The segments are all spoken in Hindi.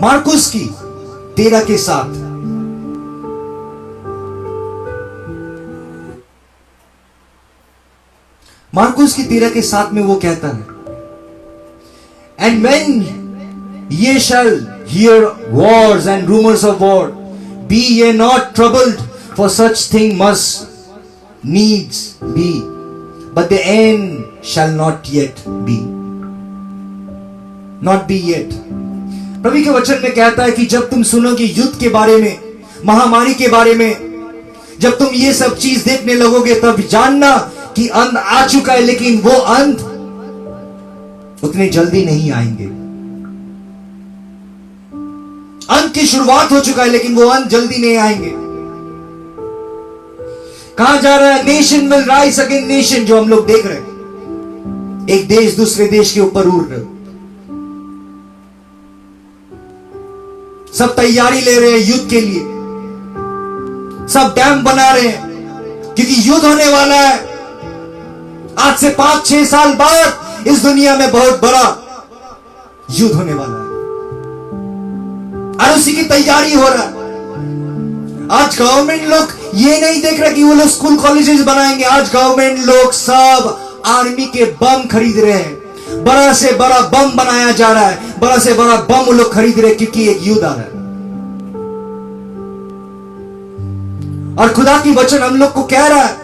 मार्कुस की 13 के 7। मार्कुस की 13 के 7 में वो कहता है, and when ye shall hear wars and rumors of war, be ye not troubled, for such thing must needs be, but the end shall not yet be. Not be yet. प्रभु के वचन में कहता है कि जब तुम सुनोगे युद्ध के बारे में, महामारी के बारे में, जब तुम ये सब चीज देखने लगोगे, तब जानना कि अंत आ चुका है, लेकिन वो अंत उतने जल्दी नहीं आएंगे। अंत की शुरुआत हो चुका है, लेकिन वो अंत जल्दी नहीं आएंगे। कहां जा रहा है? Nation will rise against nation, जो हम लोग देख रहे हैं, एक देश दूसरे देश के ऊपर उड़ रहे, सब तैयारी ले रहे हैं युद्ध के लिए, सब डैम बना रहे हैं, क्योंकि युद्ध होने वाला है। आज से 5-6 साल बाद इस दुनिया में बहुत बड़ा युद्ध होने वाला है, और उसी की तैयारी हो रहा है। आज गवर्नमेंट लोग ये नहीं देख रहे कि वो लोग स्कूल कॉलेजेस बनाएंगे। आज गवर्नमेंट लोग सब आर्मी के बम खरीद रहे हैं, बड़ा से बड़ा बम बनाया जा रहा है, बड़ा से बड़ा बम वो लोग खरीद रहे हैं, क्योंकि एक युद्ध आ रहा है। और खुदा की वचन हम लोग को कह रहा है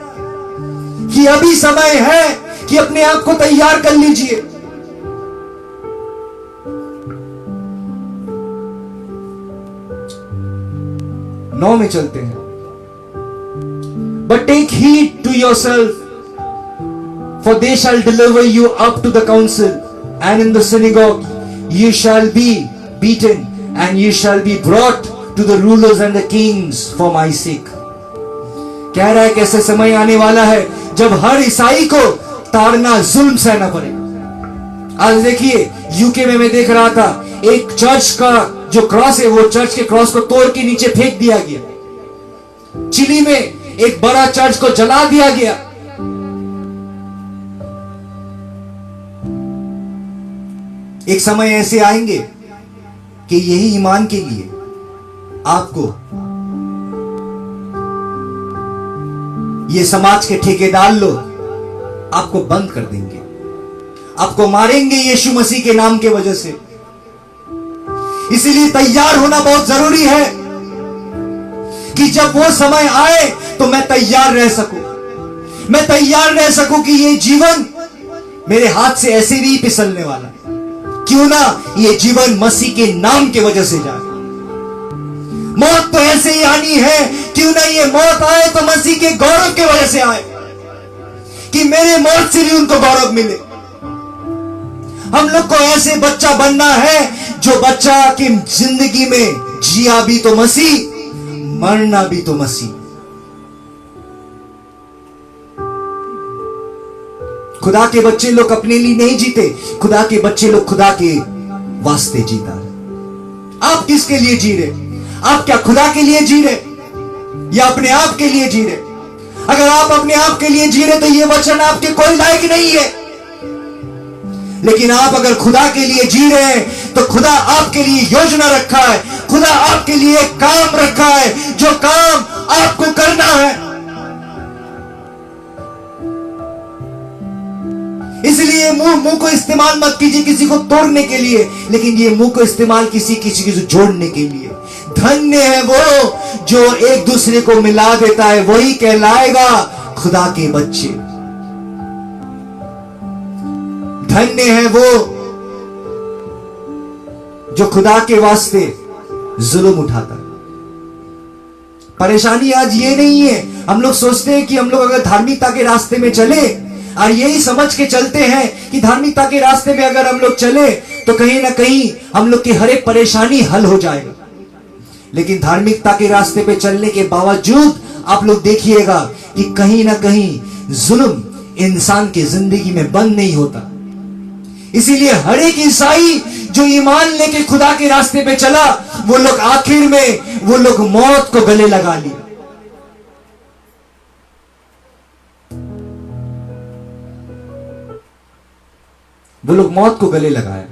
कि अभी समय है कि अपने आप को तैयार कर लीजिए। नौ में चलते हैं। But take heed to yourself, for they shall deliver you up to the council, and in the synagogue you shall be beaten, and you shall be brought to the rulers and the kings for my sake. कह रहा है कि ऐसे समय आने वाला है जब हर ईसाई को ताड़ना, जुल्म सहना पड़े। आज देखिए, यूके में मैं देख रहा था, एक चर्च का जो क्रॉस है, वो चर्च के क्रॉस को तोड़ के नीचे फेंक दिया गया। चिली में एक बड़ा चर्च को जला दिया गया। एक समय ऐसे आएंगे कि यही ईमान के लिए आपको ये समाज के ठेकेदार लोग आपको बंद कर देंगे, आपको मारेंगे यीशु मसीह के नाम के वजह से। इसीलिए तैयार होना बहुत जरूरी है कि जब वो समय आए तो मैं तैयार रह सकूं, मैं तैयार रह सकूं कि ये जीवन मेरे हाथ से ऐसे भी फिसलने वाला है। क्यों ना ये जीवन मसीह के नाम के वजह से जाए। मौत तो ऐसे ही आनी है, क्यों ना ये मौत आए तो मसीह के गौरव के वजह से आए, कि मेरे मौत से भी उनको गौरव मिले। हम लोग को ऐसे बच्चा बनना है जो बच्चा की जिंदगी में जिया भी तो मसीह, मरना भी तो मसीह। खुदा के बच्चे लोग अपने लिए नहीं जीते, खुदा के बच्चे लोग खुदा के वास्ते जीता है। आप किसके लिए जी रहे? आप क्या खुदा के लिए जी रहे या अपने आप के लिए जी रहे? अगर आप अपने आप के लिए जी रहे तो ये वचन आपके कोई लायक नहीं है। लेकिन आप अगर खुदा के लिए जी रहे हैं तो खुदा आपके लिए योजना रखा है, खुदा आपके लिए काम रखा है, जो काम आपको करना है। इसलिए मुंह को इस्तेमाल मत कीजिए किसी को तोड़ने के लिए, लेकिन ये मुंह को इस्तेमाल किसी को जोड़ने के लिए। धन्य है वो जो एक दूसरे को मिला देता है, वही कहलाएगा खुदा के बच्चे। धन्य है वो जो खुदा के वास्ते जुल्म उठाता है। परेशानी आज ये नहीं है, हम लोग सोचते हैं कि हम लोग अगर धार्मिकता के रास्ते में चले और यही समझ के चलते हैं कि धार्मिकता के रास्ते में अगर हम लोग चले तो कहीं ना कहीं हम लोग की हर एक परेशानी हल हो जाएगा। लेकिन धार्मिकता के रास्ते पे चलने के बावजूद आप लोग देखिएगा कि कहीं ना कहीं जुल्म इंसान की जिंदगी में बंद नहीं होता। इसीलिए हर एक ईसाई जो ईमान लेके खुदा के रास्ते पे चला, वो लोग आखिर में वो लोग मौत को गले लगा लिया। वो लोग मौत को गले लगाया।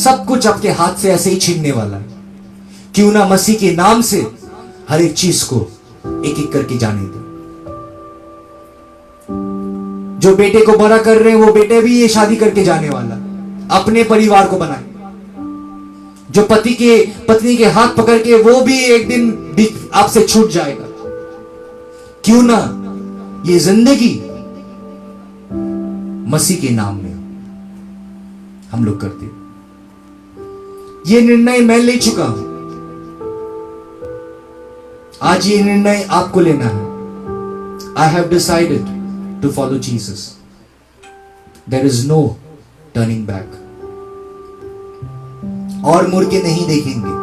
सब कुछ आपके हाथ से ऐसे ही छीनने वाला है। क्यों ना मसीह के नाम से हर एक चीज को एक एक करके जाने दे। जो बेटे को बड़ा कर रहे हैं वो बेटे भी ये शादी करके जाने वाला, अपने परिवार को बनाए। जो पत्नी के हाथ पकड़ के वो भी एक दिन आपसे छूट जाएगा। क्यों ना ये जिंदगी मसीह के नाम में हम लोग करते। ये निर्णय मैं ले चुका हूं, आज ये निर्णय आपको लेना है। I have decided to follow Jesus. There is no turning back. और मुड़ के नहीं देखेंगे,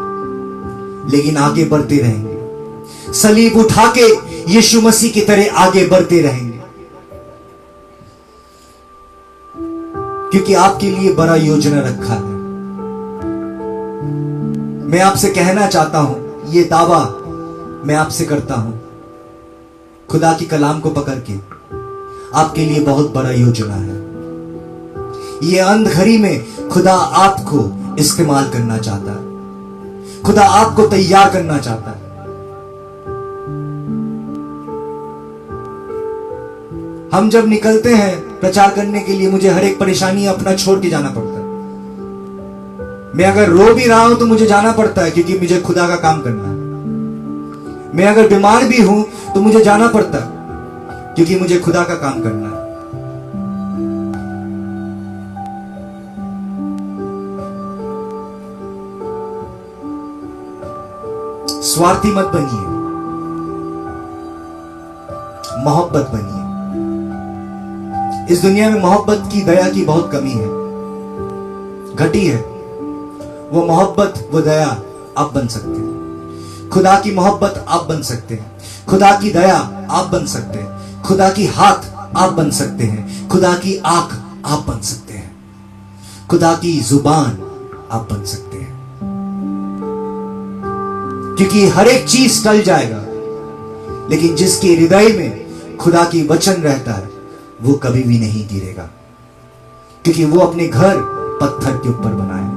लेकिन आगे बढ़ते रहेंगे। सलीब उठा के यीशु मसीह की तरह आगे बढ़ते रहेंगे, क्योंकि आपके लिए बड़ा योजना रखा है। मैं आपसे कहना चाहता हूं, ये दावा मैं आपसे करता हूं, खुदा की कलाम को पकड़ के, आपके लिए बहुत बड़ा योजना है। ये अंध घड़ी में खुदा आपको इस्तेमाल करना चाहता है, खुदा आपको तैयार करना चाहता है। हम जब निकलते हैं प्रचार करने के लिए, मुझे हर एक परेशानी अपना छोड़ के जाना पड़ता है। मैं अगर रो भी रहा हूं तो मुझे जाना पड़ता है, क्योंकि मुझे खुदा का काम करना है। मैं अगर बीमार भी हूं तो मुझे जाना पड़ता है, क्योंकि मुझे खुदा का काम करना है। स्वार्थी मत बनिए, मोहब्बत बनिए। इस दुनिया में मोहब्बत की, दया की बहुत कमी है, घटी है। वो मोहब्बत, वो दया आप बन सकते हैं। खुदा की मोहब्बत आप बन सकते हैं, खुदा की दया आप बन सकते हैं, खुदा की हाथ आप बन सकते हैं, खुदा की आंख आप बन सकते हैं, खुदा की जुबान आप बन सकते हैं। क्योंकि हर एक चीज टल जाएगा, लेकिन जिसके हृदय में खुदा की वचन रहता है वो कभी भी नहीं गिरेगा, क्योंकि वो अपने घर पत्थर के ऊपर बनाए।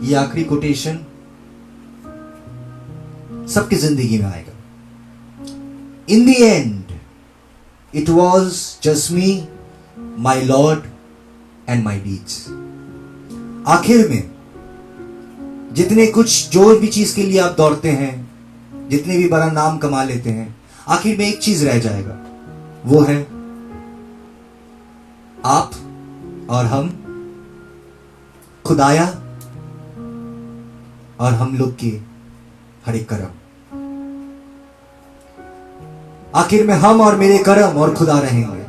ये आखिरी कोटेशन सबकी जिंदगी में आएगा। In the end it was just me, my lord and my deeds. आखिर में जितने कुछ, जो भी चीज के लिए आप दौड़ते हैं, जितने भी बड़ा नाम कमा लेते हैं, आखिर में एक चीज रह जाएगा, वो है आप और हम, खुदाया और हम लोग के हर एक कर्म। आखिर में हम और मेरे कर्म और खुदा रहेंगे।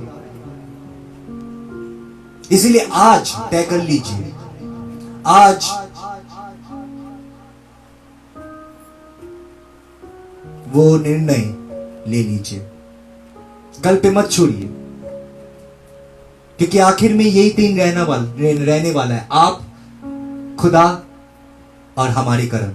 इसीलिए आज तय कर लीजिए, आज वो निर्णय ले लीजिए, कल पे मत छोड़िए, क्योंकि आखिर में यही दिन रहने वाला है, आप, खुदा और हमारे कर्म।